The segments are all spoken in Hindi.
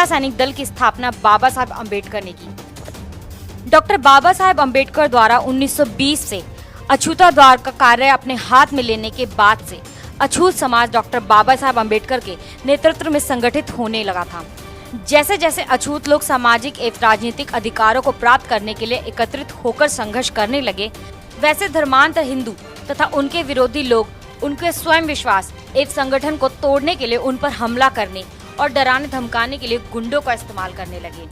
समता सैनिक दल की स्थापना बाबा साहब अम्बेडकर ने की। डॉक्टर बाबा साहब अम्बेडकर द्वारा 1920 से अछूता द्वार का कार्य अपने हाथ में लेने के बाद से अछूत समाज डॉक्टर बाबा साहब अम्बेडकर के नेतृत्व में संगठित होने लगा था। जैसे जैसे अछूत लोग सामाजिक एवं राजनीतिक अधिकारों को प्राप्त करने के लिए एकत्रित होकर संघर्ष करने लगे, वैसे धर्मांतर हिंदू तथा उनके विरोधी लोग उनके स्वयं विश्वास एवं संगठन को तोड़ने के लिए उन पर हमला करने और डराने धमकाने के लिए गुंडों का इस्तेमाल करने लगे।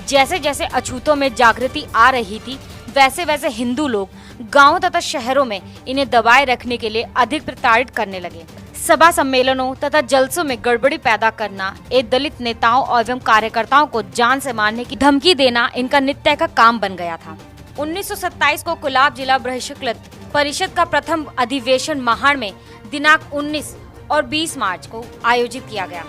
जैसे जैसे अछूतों में जागृति आ रही थी, वैसे वैसे हिंदू लोग गांवों तथा शहरों में इन्हें दबाए रखने के लिए अधिक प्रताड़ित करने लगे। सभा सम्मेलनों तथा जलसों में गड़बड़ी पैदा करना, एक दलित नेताओं एवं कार्यकर्ताओं को जान से मारने की धमकी देना इनका नित्य का काम बन गया था। 1927 को कुलाब जिला बृहस्पति परिषद का प्रथम अधिवेशन महाड़ में दिनांक 19 और 20 मार्च को आयोजित किया गया।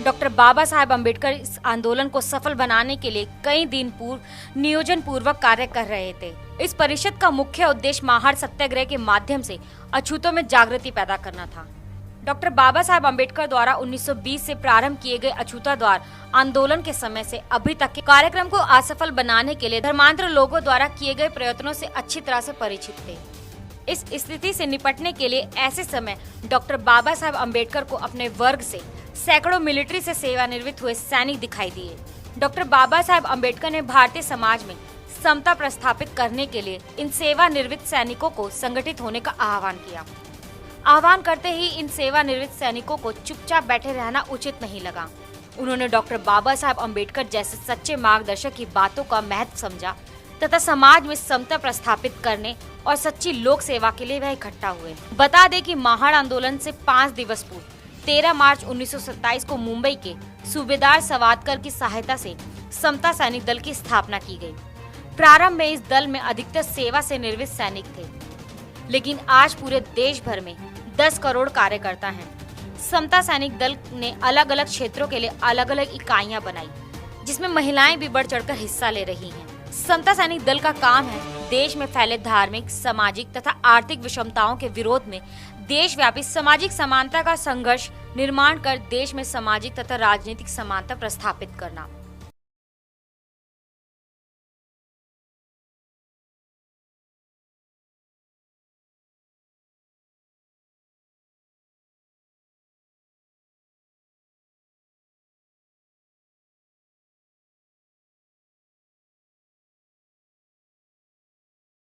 डॉक्टर बाबा साहब अम्बेडकर इस आंदोलन को सफल बनाने के लिए कई दिन पूर्व नियोजन पूर्वक कार्य कर रहे थे। इस परिषद का मुख्य उद्देश्य महाड़ सत्याग्रह के माध्यम से अछूतों में जागृति पैदा करना था। डॉक्टर बाबा साहब अम्बेडकर द्वारा 1920 से प्रारंभ किए गए अछूता द्वार आंदोलन के समय से अभी तक के कार्यक्रम को असफल बनाने के लिए धर्मांतर लोगों द्वारा किए गए प्रयत्नों से अच्छी तरह से परिचित थे। इस स्थिति से निपटने के लिए ऐसे समय डॉक्टर बाबा साहब अम्बेडकर को अपने वर्ग से सैकड़ों मिलिट्री से सेवानिवृत्त हुए सैनिक दिखाई दिए। डॉक्टर बाबा साहब अम्बेडकर ने भारतीय समाज में समता प्रस्थापित करने के लिए इन सेवानिवृत्त सैनिकों को संगठित होने का आह्वान किया। आह्वान करते ही इन सेवानिवृत्त सैनिकों को चुपचाप बैठे रहना उचित नहीं लगा। उन्होंने डॉक्टर बाबा साहब अम्बेडकर जैसे सच्चे मार्गदर्शक की बातों का महत्व समझा तथा समाज में समता प्रस्थापित करने और सच्ची लोक सेवा के लिए वह इकट्ठा हुए। बता दें कि महाड़ आंदोलन से 5 दिवस पूर्व 13 मार्च 1927 को मुंबई के सूबेदार सवादकर की सहायता से समता सैनिक दल की स्थापना की गई। प्रारंभ में इस दल में अधिकतर सेवा से निवृत्त सैनिक थे, लेकिन आज पूरे देश भर में 10 करोड़ कार्यकर्ता हैं। समता सैनिक दल ने अलग अलग क्षेत्रों के लिए अलग अलग इकाइयां बनाई, जिसमें महिलाएं भी बढ़ चढ़कर हिस्सा ले रही हैं। समता सैनिक दल का काम है देश में फैले धार्मिक, सामाजिक तथा आर्थिक विषमताओं के विरोध में देशव्यापी सामाजिक समानता का संघर्ष निर्माण कर देश में सामाजिक तथा राजनीतिक समानता प्रस्थापित करना।